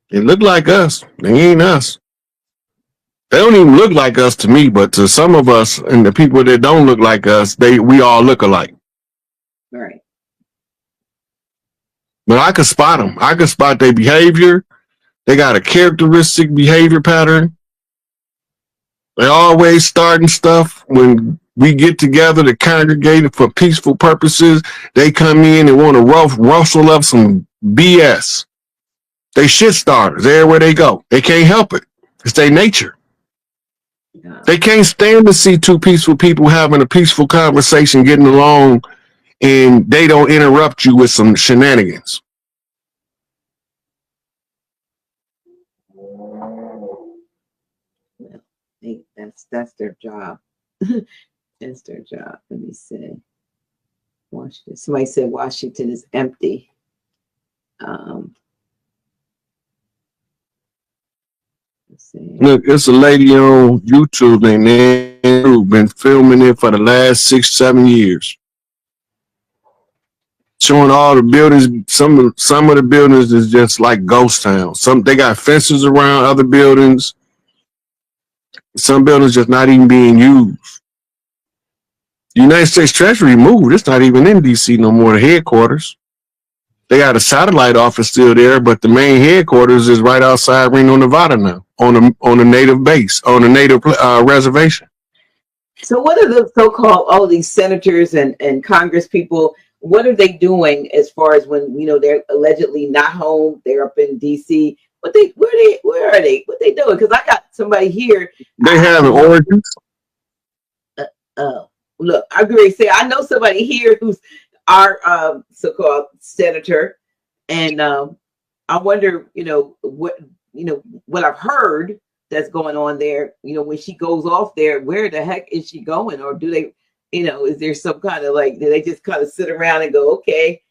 They look like us. They ain't us. They don't even look like us to me, but to some of us and the people that don't look like us, we all look alike. Right. But I could spot them. I could spot their behavior. They got a characteristic behavior pattern. They always starting stuff when we get together to congregate for peaceful purposes. They come in and want to rustle up some BS. They shit starters everywhere they go. They can't help it. It's their nature. Yeah. They can't stand to see two peaceful people having a peaceful conversation, getting along, and they don't interrupt you with some shenanigans. Well, that's their job. That's their job. Let me see. Washington. Somebody said Washington is empty. Let's see. Look, it's a lady on YouTube named Andrew, been filming it for the last 6-7 years. Showing all the buildings. Some of the buildings is just like ghost towns. They got fences around other buildings. Some buildings just not even being used. The United States Treasury moved. It's not even in DC no more. The headquarters. They got a satellite office still there, but the main headquarters is right outside Reno, Nevada now, on a native base, on a native reservation. So what are the so-called all these senators and Congress people? What are they doing as far as when they're allegedly not home? They're up in DC. Where are they? What they doing? Because I got somebody here. They have origins. Look, I'm going to say I know somebody here who's our so-called senator, and I wonder, what I've heard that's going on there. When she goes off there, where the heck is she going? Or do they, is there some kind of do they just kind of sit around and go, okay,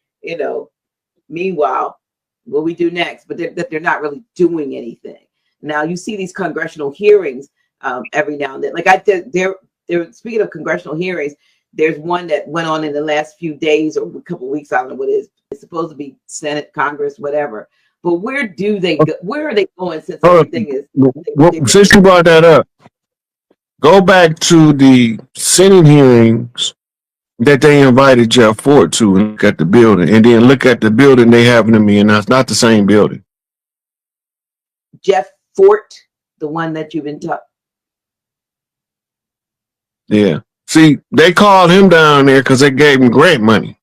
meanwhile, what we do next? But they're not really doing anything. Now you see these congressional hearings every now and then. Like they're speaking of congressional hearings. There's one that went on in the last few days or a couple of weeks. I don't know what it is. It's supposed to be Senate, Congress, whatever. But where do they go? Where are they going since everything is? Since you brought that up, go back to the Senate hearings that they invited Jeff Ford to and look at the building, and then look at the building they having them in. That's not the same building. Jeff Fort, the one that you've been talking. Yeah. See, they called him down there because they gave him grant money.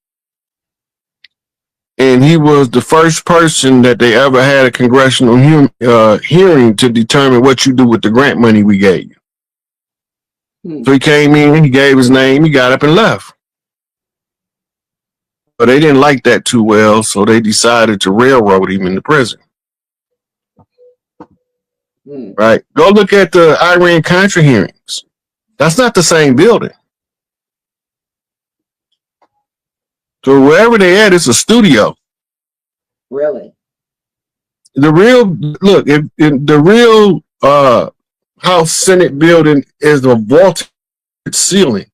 And he was the first person that they ever had a congressional hearing to determine what you do with the grant money we gave you. So he came in, he gave his name, he got up and left. But they didn't like that too well, so they decided to railroad him into prison. Right? Go look at the Iran-Contra hearings. That's not the same building. So wherever they at, it's a studio. Really? The real House Senate building is a vaulted ceiling.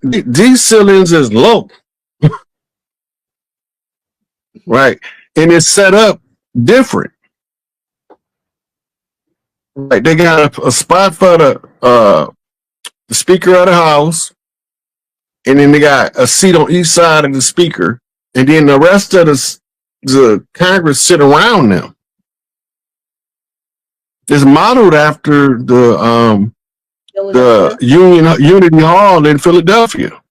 These ceilings is low. Right? And it's set up different. Right? They got a spot for the Speaker of the House, and then they got a seat on each side of the Speaker, and then the rest of the Congress sit around them. It's modeled after the Unity Hall in Philadelphia.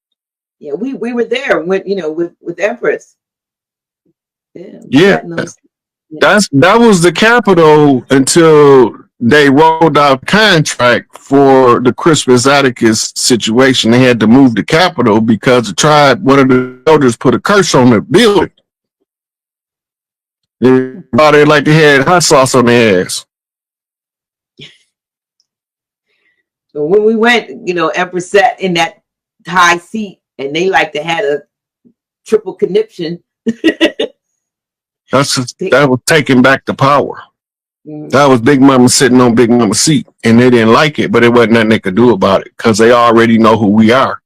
Yeah, we were there with Empress. Yeah. That was the Capitol until they rolled out contract for the Crispus Attucks situation. They had to move the Capitol because the tribe, one of the elders, put a curse on the building. They bought it like they had hot sauce on their ass. So when we went, Empress sat in that high seat, and they like to have a triple conniption. That was taking back the power. That was Big Mama sitting on Big Mama's seat, and they didn't like it, but it wasn't nothing they could do about it because they already know who we are.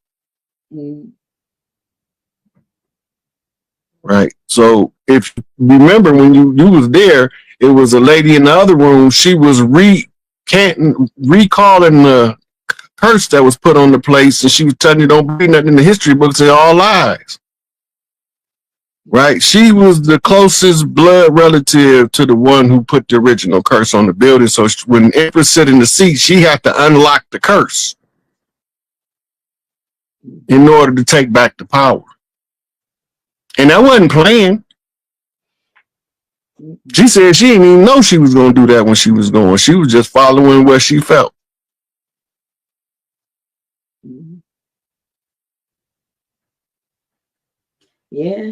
right? So if you remember when you was there, it was a lady in the other room. She was recalling the curse that was put on the place, and she was telling you don't read nothing in the history books. They're all lies. Right? She was the closest blood relative to the one who put the original curse on the building. So when Empress sit in the seat, she had to unlock the curse in order to take back the power. And that wasn't planned. She said she didn't even know she was going to do that when she was going. She was just following what she felt. Yeah.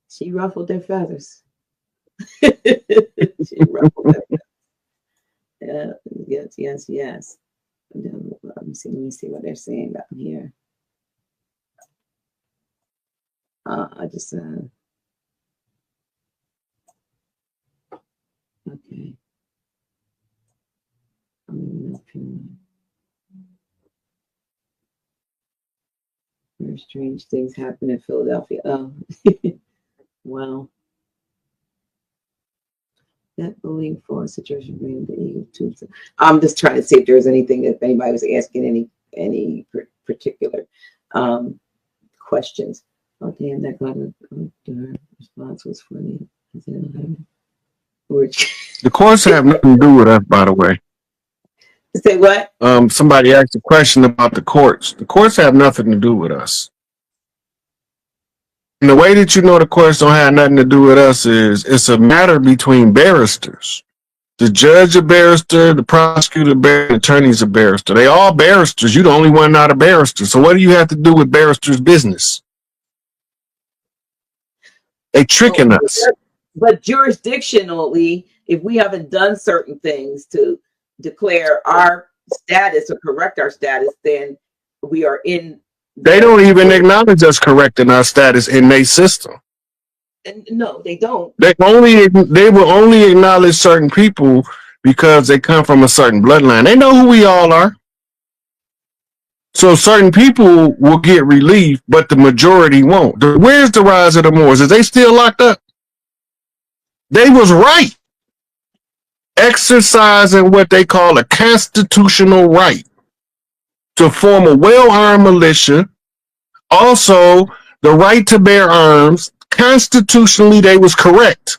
She ruffled their feathers. She ruffled their feathers. Yes. Let me see what they're saying about here. I just okay. Very strange things happen in Philadelphia. Oh, wow. That bullying for a situation bring the Eagle too. I'm just trying to see if there's anything, if anybody was asking any particular questions. Oh damn, that got her response was funny. The courts have nothing to do with us, by the way. Say what? Somebody asked a question about the courts. The courts have nothing to do with us. And the way that you know the courts don't have nothing to do with us is it's a matter between barristers. The judge a barrister, the prosecutor a barrister, the attorney's a barrister. They all barristers. You're the only one not a barrister. So what do you have to do with barristers' business? They tricking us. But jurisdictionally, if we haven't done certain things to declare our status or correct our status, then we are in. They don't even acknowledge us correcting our status in their system. And no, they don't. They will only acknowledge certain people because they come from a certain bloodline. They know who we all are. So certain people will get relief, but the majority won't. Where's the rise of the Moors? Is they still locked up? They was right. Exercising what they call a constitutional right to form a well-armed militia. Also, the right to bear arms. Constitutionally, they was correct.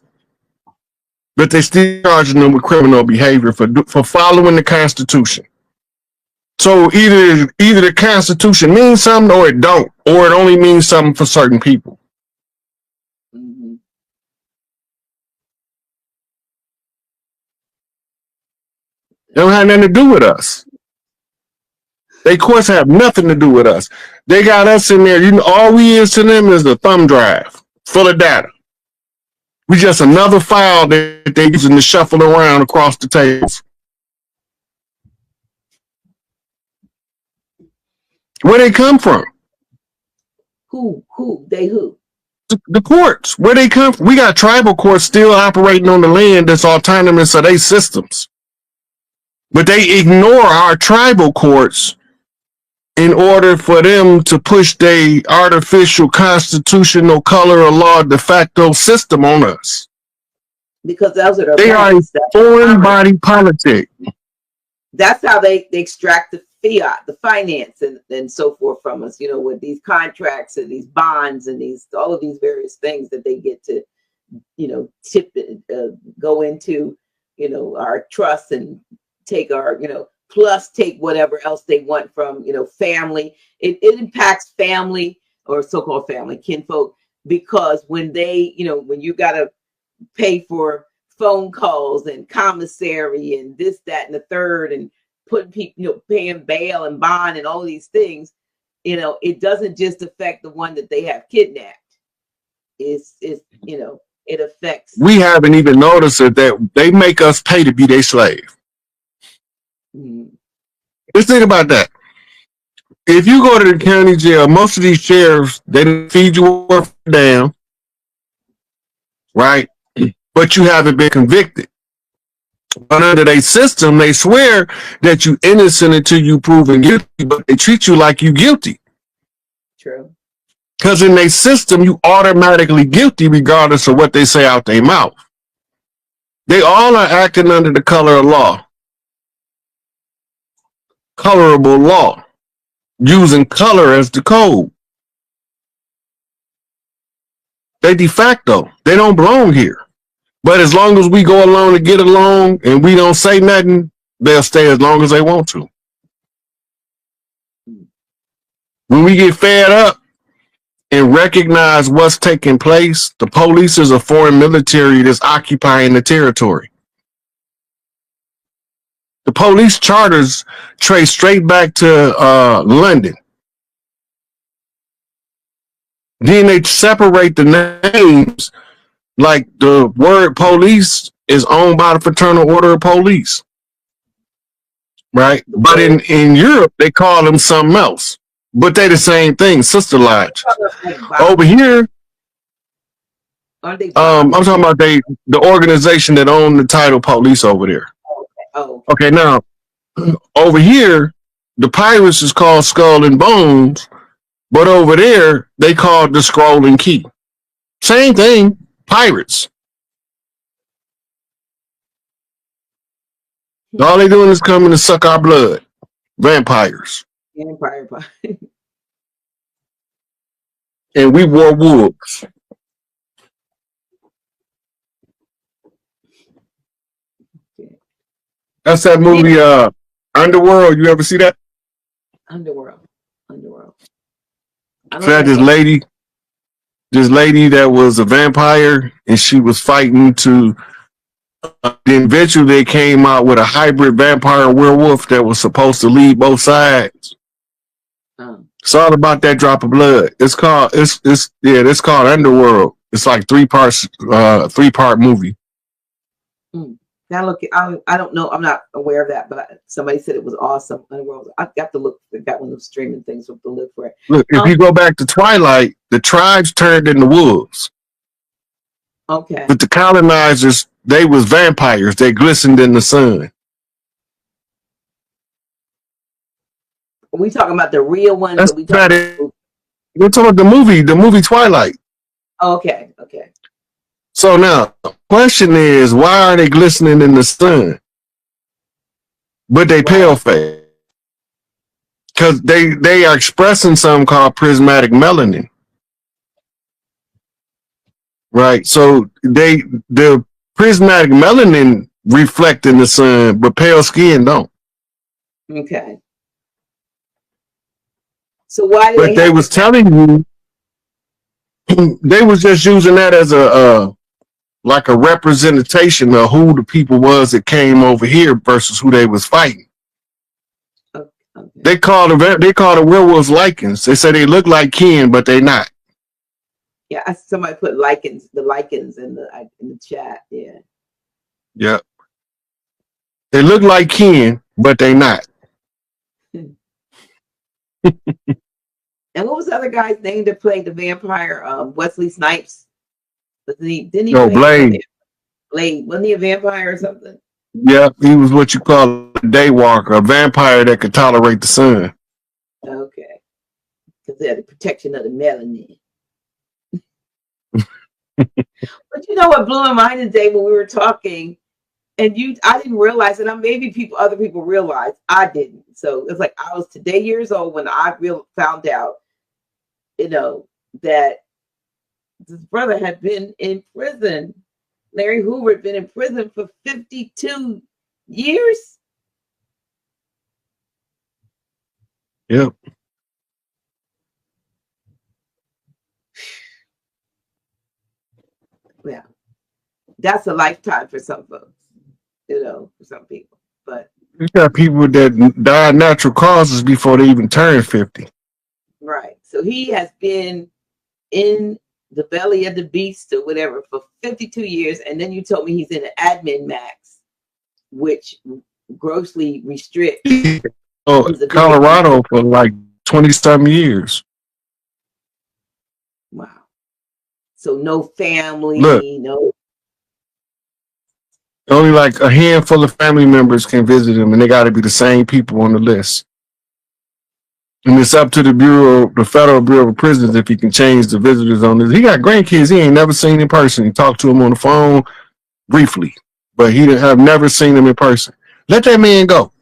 But they still charging them with criminal behavior for following the Constitution. So either the Constitution means something or it don't, or it only means something for certain people. Mm-hmm. They don't have nothing to do with us. They, of course, have nothing to do with us. They got us in there. You know, all we is to them is a thumb drive full of data. We just another file that they're using to shuffle around across the tables. Where they come from? Who? They who? The courts. Where they come from? We got tribal courts still operating on the land that's autonomous of their systems. But they ignore our tribal courts in order for them to push their artificial constitutional color of law de facto system on us. Because those are they are foreign body politic. That's how they extract the fiat, the finance, and so forth from us. You know, with these contracts and these bonds and all of these various things that they get to, you know, go into, you know, our trust and take our, you know, plus take whatever else they want from, you know, family. It impacts family or so-called family, kinfolk, because when they, you know, when you got to pay for phone calls and commissary and this, that, and the third, and putting people, you know, paying bail and bond and all these things, you know, it doesn't just affect the one that they have kidnapped. It's you know, it affects. We haven't even noticed it, that they make us pay to be their slave. Mm-hmm. Just think about that. If you go to the county jail, most of these sheriffs, they feed you a damn, right? But you haven't been convicted. But under their system, they swear that you innocent until you proven guilty, but they treat you like you guilty. True. Because in their system, you automatically guilty regardless of what they say out their mouth. They all are acting under the color of law. Colorable law. Using color as the code. They de facto. They don't belong here. But as long as we go along and get along and we don't say nothing, they'll stay as long as they want to. When we get fed up and recognize what's taking place, the police is a foreign military that's occupying the territory. The police charters trace straight back to London. Then they separate the names, like the word police is owned by the Fraternal Order of Police. Right? But in Europe, they call them something else. But they the same thing, sister lodge. Over here, I'm talking about the organization that owned the title police over there. Okay, now, over here, the pirates is called Skull and Bones, but over there, they called the Scroll and Key. Same thing, pirates. All they doing is coming to suck our blood. Vampires. Vampire. And we wore wolves. That's that movie, Underworld. You ever see that? Underworld. So that this lady that was a vampire, and she was fighting to. Then eventually they came out with a hybrid vampire werewolf that was supposed to lead both sides. It's all about that drop of blood. It's called Underworld. It's like 3 parts, 3-part movie. Now look, I don't know. I'm not aware of that, but somebody said it was awesome. Underworld. I got to look. I got one of those streaming things to look for it. Look, if you go back to Twilight, the tribes turned into wolves. Okay. But the colonizers, they was vampires. They glistened in the sun. Are we talking about the real ones? That's we're talking about the movie Twilight. Okay. So now, the question is, why are they glistening in the sun? But they pale face. Because they are expressing something called prismatic melanin. Right? So the prismatic melanin reflect in the sun, but pale skin don't. Okay. So why? But they was telling you, they was just using that as a like a representation of who the people was that came over here versus who they was fighting. Okay. They call the werewolves lichens. They say they look like kin, but they not. Yeah, somebody put the lichens in the chat. Yeah. Yeah. They look like kin, but they not. And what was the other guy's name that played the vampire? Wesley Snipes. Didn't he? No, Blade. Blade, wasn't he a vampire or something? Yeah, he was what you call a daywalker, a vampire that could tolerate the sun. Okay, because they had the protection of the melanin. But you know what blew my mind today when we were talking, and I didn't realize it. And maybe other people realized, I didn't. So it's like I was today years old when I found out, that this brother had been in prison. Larry Hoover had been in prison for 52 years. Yep. Yeah. That's a lifetime for some folks, for some people. But you got people that died natural causes before they even turned 50. Right. So he has been in the belly of the beast or whatever for 52 years. And then you told me he's in an admin max, which grossly restricts. Oh, Colorado for like 20-some years. Wow. So no family, no. Only like a handful of family members can visit him, and they got to be the same people on the list. And it's up to the Federal Bureau of Prisons if he can change the visitors on this. He got grandkids he ain't never seen in person. He talked to them on the phone briefly, but he have never seen them in person. Let that man go.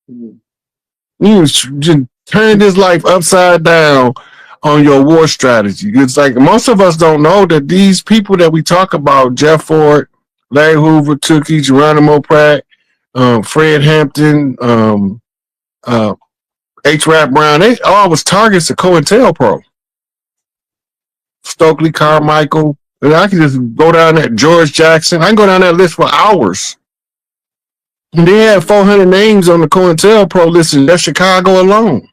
You just turn his life upside down on your war strategy. It's like most of us don't know that these people that we talk about, Jeff Ford, Larry Hoover, Tookie, Geronimo Pratt, Fred Hampton, H. Rap Brown, they all was targets of COINTELPRO. Stokely Carmichael. And I can just go down that George Jackson. I can go down that list for hours. And they had 400 names on the COINTELPRO list in just Chicago alone.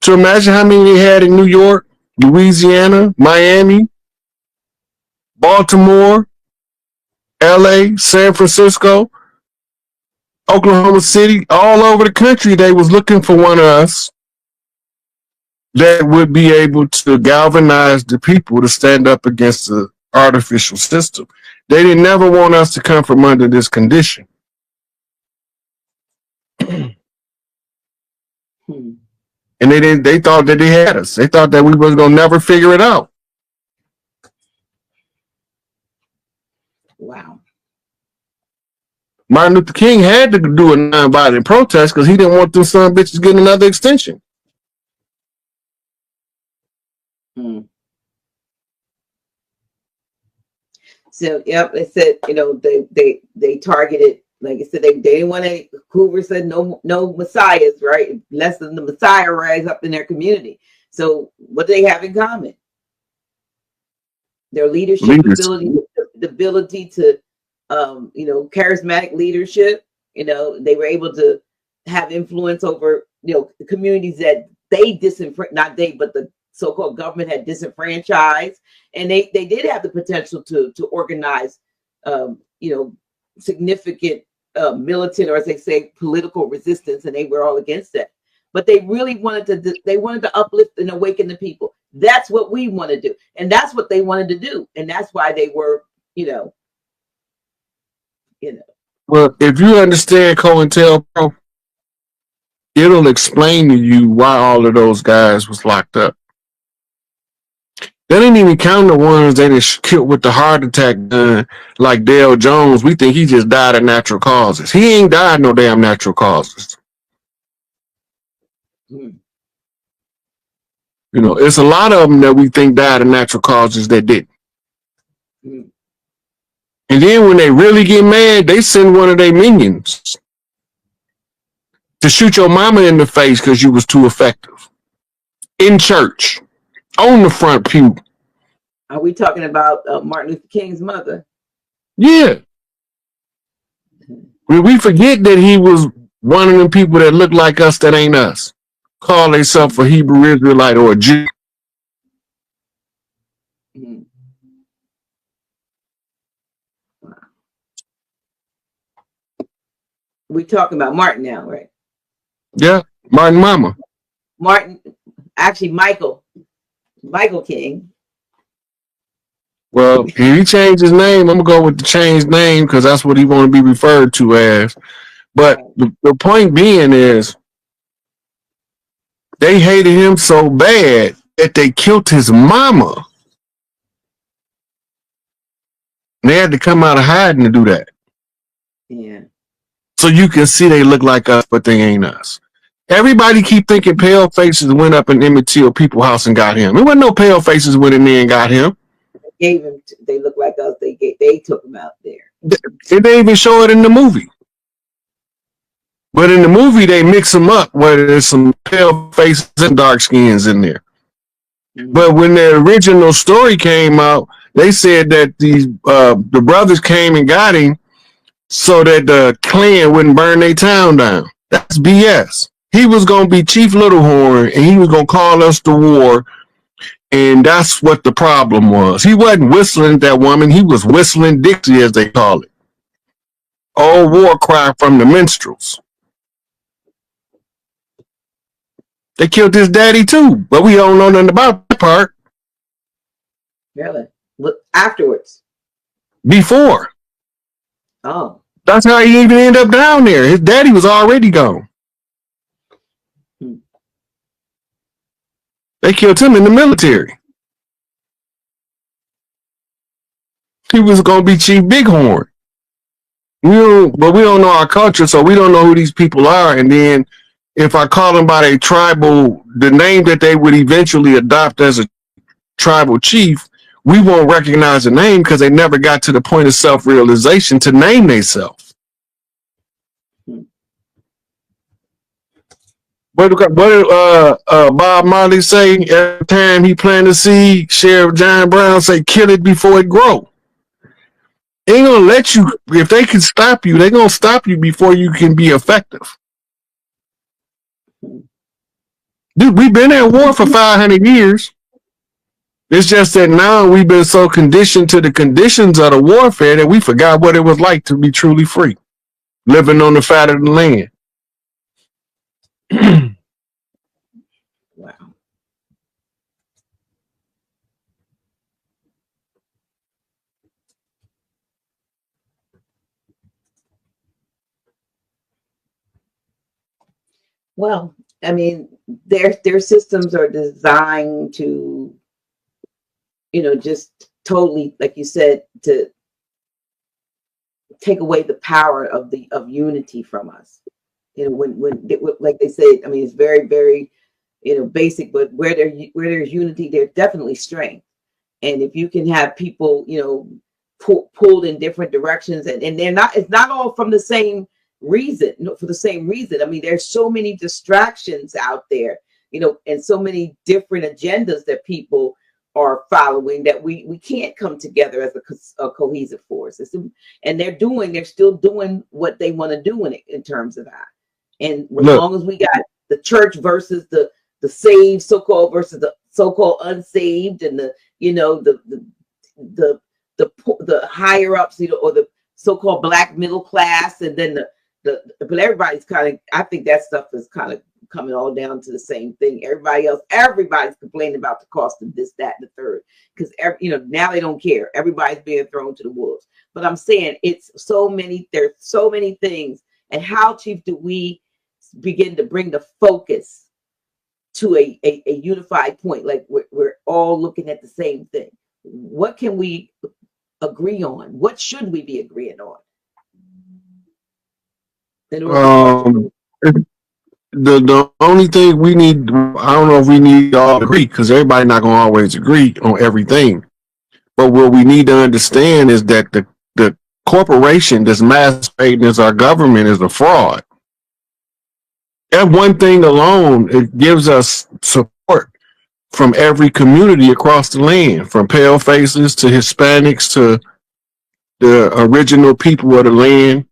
So imagine how many they had in New York, Louisiana, Miami, Baltimore, LA, San Francisco, Oklahoma City, all over the country. They was looking for one of us that would be able to galvanize the people to stand up against the artificial system. They didn't never want us to come from under this condition. And they thought that they had us. They thought that we was gonna never figure it out. Wow. Martin Luther King had to do a nonviolent protest because he didn't want those son of bitches getting another extension. So yep, it said, you know, they targeted, like I said, they didn't want to. Hoover said no messiahs, right? Less than the Messiah rise up in their community. So what do they have in common? Their leadership ability, the ability to, you know, charismatic leadership. You know, they were able to have influence over, you know, the communities that they not they, but the so-called government had disenfranchised, and they did have the potential to organize, you know, significant militant, or as they say, political resistance, and they were all against that. But they really wanted to uplift and awaken the people. That's what we want to do, and that's what they wanted to do, and that's why they were, you know. Well, if you understand COINTELPRO, it'll explain to you why all of those guys was locked up. They didn't even count the ones that is killed with the heart attack gun, like Dale Jones. We think he just died of natural causes. He ain't died no damn natural causes. You know, it's a lot of them that we think died of natural causes that didn't. And then when they really get mad, they send one of their minions to shoot your mama in the face because you was too effective. In church, on the front pew. Are we talking about Martin Luther King's mother? Yeah. We forget that he was one of them people that look like us that ain't us. Call themselves a Hebrew Israelite or a Jew. We talking about Martin now, right? Yeah, Martin Mama. Martin, actually Michael King. Well, if he changed his name, I'm gonna go with the changed name because that's what he want to be referred to as. But the point being is, they hated him so bad that they killed his mama. They had to come out of hiding to do that. Yeah. So you can see they look like us, but they ain't us. Everybody keep thinking pale faces went up in Emmett Till People's House and got him. There wasn't no pale faces went in there and got him. They gave him. They look like us. They took him out there. They didn't even show it in the movie. But in the movie, they mix them up where there's some pale faces and dark skins in there. But when the original story came out, they said that the brothers came and got him so that the Klan wouldn't burn their town down. That's BS. He was going to be Chief Littlehorn, and he was going to call us to war, and that's what the problem was. He wasn't whistling at that woman. He was whistling Dixie, as they call it. Old war cry from the minstrels. They killed his daddy, too, but we don't know nothing about that part. Really? Look, afterwards? Before. Oh. That's how he even ended up down there. His daddy was already gone. They killed him in the military. He was going to be Chief Bighorn. But we don't know our culture, so we don't know who these people are. And then if I call them by their tribal, the name that they would eventually adopt as a tribal chief, we won't recognize the name because they never got to the point of self-realization to name themselves. What did Bob Marley say every time he planted a seed? Sheriff John Brown say, kill it before it grow. Ain't gonna let you, if they can stop you, they're gonna stop you before you can be effective. Dude, we've been at war for 500 years. It's just that now we've been so conditioned to the conditions of the warfare that we forgot what it was like to be truly free, living on the fat of the land. Wow. Well, I mean, their systems are designed to, just totally, like you said, to take away the power of unity from us. When like they say, I mean, it's very, very, basic, but where there's unity, there's definitely strength. And if you can have people, pulled in different directions, and it's not all from the same reason, for the same reason. I mean, there's so many distractions out there, and so many different agendas that people are following that we can't come together as a cohesive force. And they're still doing what they want to do in terms of that. And as long as we got the church versus the saved so-called versus the so-called unsaved, and the higher ups, or the so-called black middle class, and then but everybody's kind of, I think that stuff is kind of coming all down to the same thing. Everybody's complaining about the cost of this, that, and the third, because now they don't care. Everybody's being thrown to the wolves. But I'm saying there's so many things. And how, Chief, do we begin to bring the focus to a unified point? Like we're all looking at the same thing. What can we agree on? What should we be agreeing on? The only thing we need, I don't know if we need to all agree, because everybody's not going to always agree on everything. But what we need to understand is that the corporation that's masquerading as our government is a fraud. That one thing alone, it gives us support from every community across the land, from pale faces to Hispanics to the original people of the land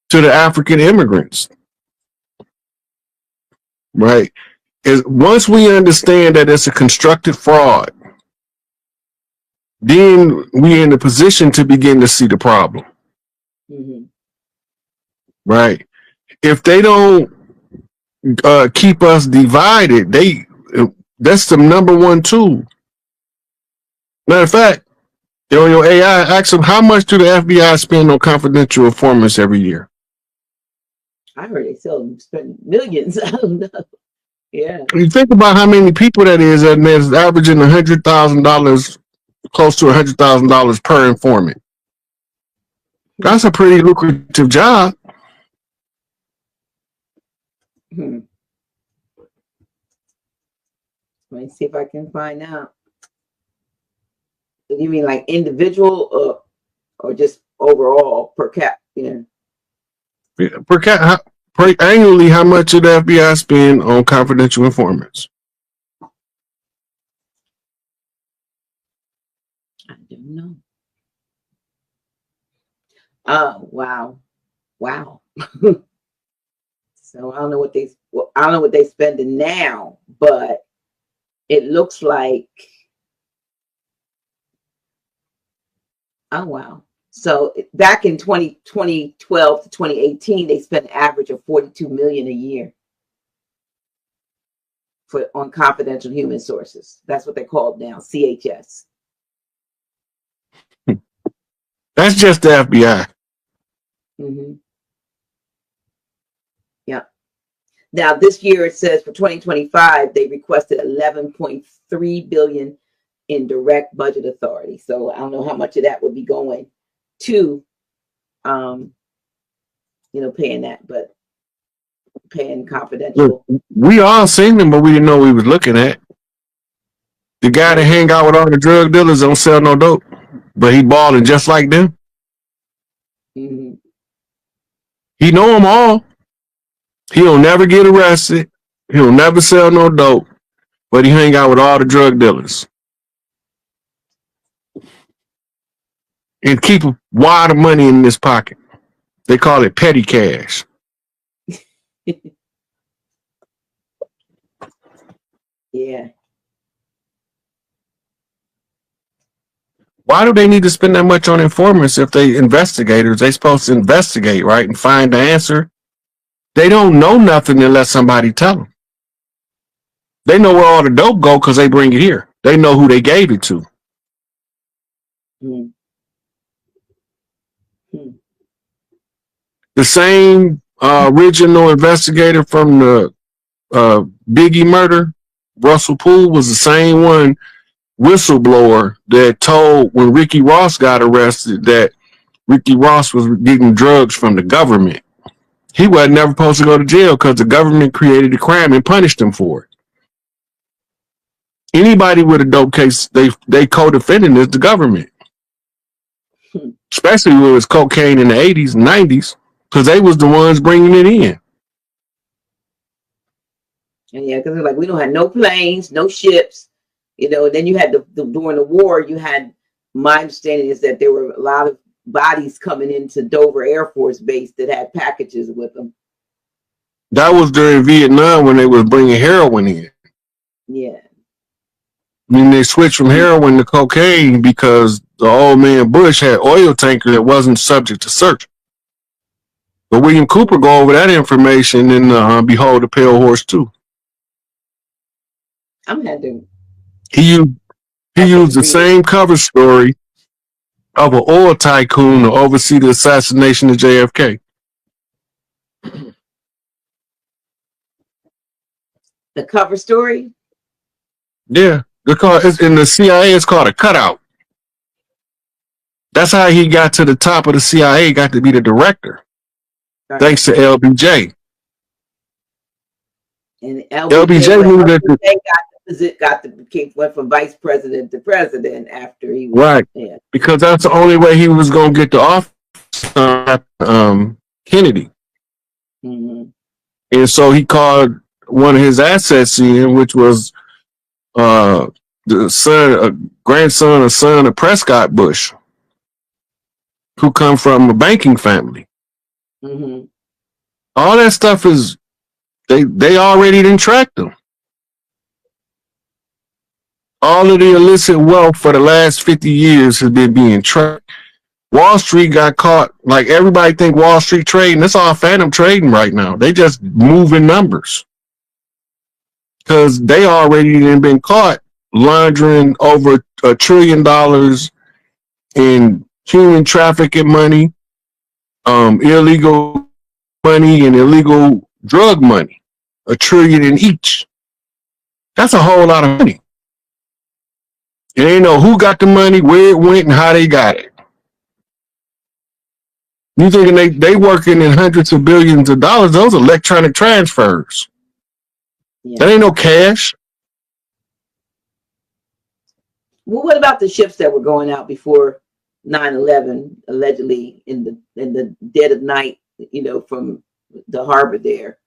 to the African immigrants. Right? Once we understand that it's a constructed fraud, then we're in a position to begin to see the problem. Mm-hmm. Right? If they don't keep us divided, that's the number one tool. Matter of fact, on your AI, ask them, how much do the FBI spend on confidential informants every year? I heard they spend millions. I don't know. Yeah. You think about how many people that is, and there's averaging $100,000, close to $100,000 per informant. That's a pretty lucrative job. Let me see if I can find out. You mean like individual or just overall per cap? Yeah. Per cap, annually, how much did the FBI spend on confidential informants? I don't know. Oh, wow. So I don't know what they spending now, but it looks like, oh wow. So back in 2012 to 2018, they spent an average of $42 million a year on confidential human sources. That's what they're called now, CHS. That's just the FBI. Mm-hmm. Yeah. Now this year it says for 2025 they requested 11.3 billion in direct budget authority. So I don't know how much of that would be going to, paying that, but paying confidential. Look, we all seen him, but we didn't know we was looking at. The guy that hang out with all the drug dealers don't sell no dope, but he balling just like them. Mm-hmm. He know them all. He'll never get arrested. He'll never sell no dope, but he hang out with all the drug dealers and keep a wad of money in his pocket. They call it petty cash. Yeah. Why do they need to spend that much on informants if they investigators? They supposed to investigate, right, and find the answer. They don't know nothing unless somebody tell them. They know where all the dope go because they bring it here. They know who they gave it to. Mm-hmm. The same original investigator from the Biggie murder, Russell Poole, was the same one whistleblower that told when Ricky Ross got arrested that Ricky Ross was getting drugs from the government. He wasn't never supposed to go to jail because the government created the crime and punished him for it. Anybody with a dope case, they co-defendant is the government. Especially when it was cocaine in the 80s and 90s, because they was the ones bringing it in. And yeah, because like we don't have no planes, no ships, then you had during the war, you had, my understanding is that there were a lot of bodies coming into Dover Air Force Base that had packages with them. That was during Vietnam when they was bringing heroin in. Yeah. I mean, they switched from heroin to cocaine because the old man Bush had oil tanker that wasn't subject to search. But William Cooper go over that information in Behold the Pale Horse too. I'm had to. He used the same cover story of an oil tycoon to oversee the assassination of JFK. The cover story? Yeah, it's in the CIA. It's called a cutout. That's how he got to the top of the CIA. Got to be the director, right. Thanks to LBJ. And LBJ knew that went from vice president to president after he was right. Yeah. Because that's the only way he was going to get the office. Kennedy, and so he called one of his assets in, which was the grandson or son of Prescott Bush, who come from a banking family. Mm-hmm. All that stuff is they already didn't track them. All of the illicit wealth for the last 50 years has been being tracked. Wall Street got caught. Like everybody think Wall Street trading. That's all phantom trading right now. They just moving numbers because they already been caught laundering over $1 trillion in human trafficking money, illegal money, and illegal drug money. $1 trillion in each. That's a whole lot of money. You ain't know who got the money, where it went, and how they got it. You thinking they working in hundreds of billions of dollars? Those are electronic transfers. Yeah. That ain't no cash. Well, what about the ships that were going out before 9/11, allegedly in the dead of night, from the harbor there?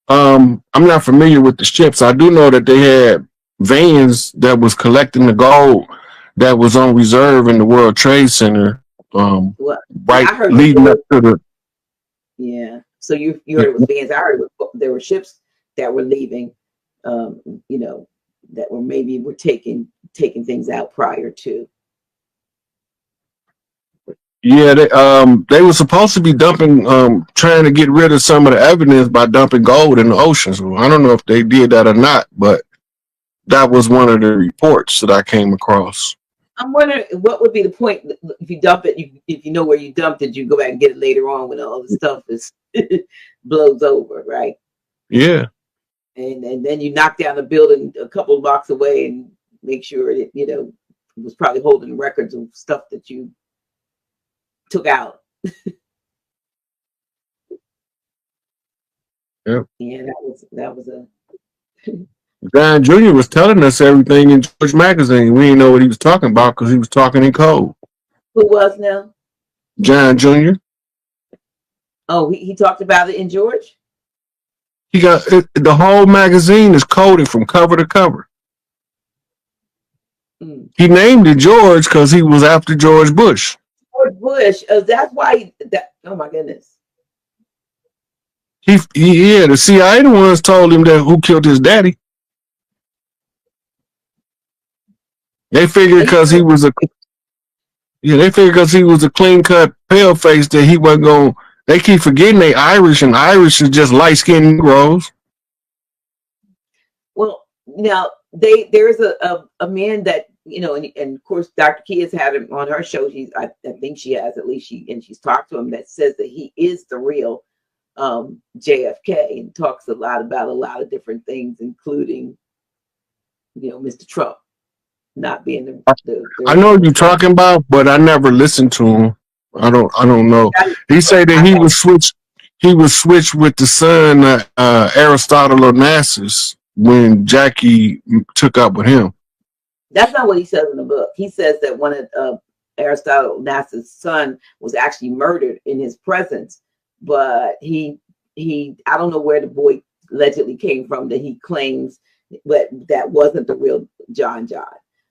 I'm not familiar with the ships. I do know that they had vans that was collecting the gold that was on reserve in the World Trade Center. Right, I heard leading up to the. Yeah. So you heard it was vans. I heard there were ships that were leaving. That were taking things out prior to. Yeah, they were supposed to be dumping, trying to get rid of some of the evidence by dumping gold in the oceans. Well, I don't know if they did that or not, but that was one of the reports that I came across. I'm wondering what would be the point if you dump it. If you know where you dumped it, you go back and get it later on when all the stuff is blows over, right? Yeah. And then you knock down a building a couple of blocks away and make sure it, you know, was probably holding records of stuff that you took out. Yep. Yeah, that was a John Jr. was telling us everything in George magazine. We didn't know what he was talking about because he was talking in code. who was now? John Jr. Oh, he talked about it in George. He got the whole magazine is coded from cover to cover. He named it George because he was after George Bush. George Bush. That's why. Oh my goodness. Yeah, the CIA the ones told him that who killed his daddy. They figured because he was a clean cut pale face that he wasn't going. They keep forgetting they Irish, and Irish is just light skinned Negroes. Well, now there's a man that, you know, and of course Dr. Key has had him on her show. I think she has, at least she's talked to him, that says that he is the real JFK, and talks about a lot of different things, including, you know, Mr. Trump not being the I know what you're talking about, but I never listened to him. I don't know. He said that he was switched with the son Aristotle Onassis when Jackie took up with him. That's not what he says in the book. He says that one of Aristotle Onassis' son was actually murdered in his presence, but he I don't know where the boy allegedly came from that he claims, but that wasn't the real John.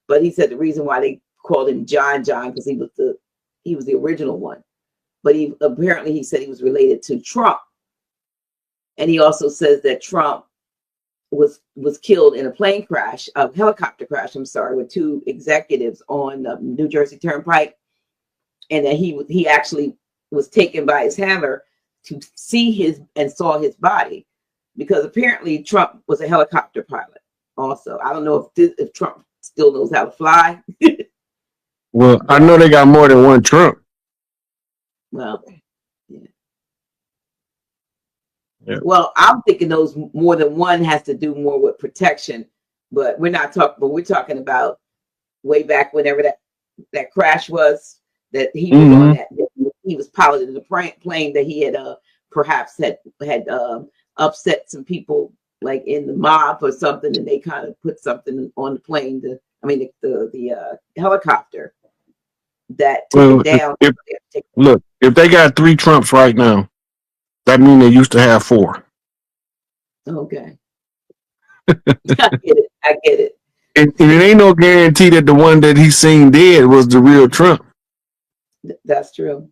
But he said the reason why they called him John because he was the original one. But he said he was related to Trump. And he also says that Trump was killed in a helicopter crash, with two executives on the New Jersey Turnpike. And that he actually was taken by his handler to saw his body, because apparently Trump was a helicopter pilot also. I don't know if Trump still knows how to fly. Well, I know they got more than one Trump. Well, yeah. Yeah. Well, I'm thinking those more than one has to do more with protection, but we're talking about way back whenever that crash was, that he was on that. He was piloting the plane that he had perhaps had upset some people, like in the mob or something, and they kind of put something on the plane, the helicopter that took it down. If they got 3 Trumps right now, that means they used to have 4. Okay. I get it. And it ain't no guarantee that the one that he seen dead was the real Trump. That's true.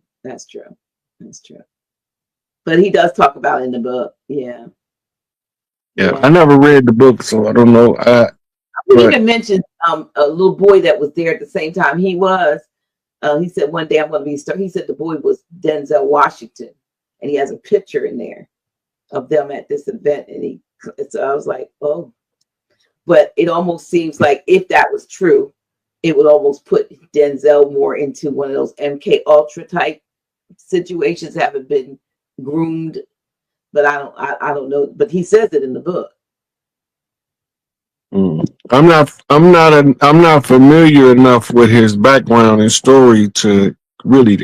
But he does talk about it in the book. Yeah. I never read the book, so I don't know. He even mentioned a little boy that was there at the same time he was. He said one day I'm going to be star. He said the boy was Denzel Washington, and he has a picture in there of them at this event. And so I was like, oh. But it almost seems like if that was true, it would almost put Denzel more into one of those MK Ultra type situations, having been groomed. But I don't know. But he says it in the book. I'm not familiar enough with his background and story to really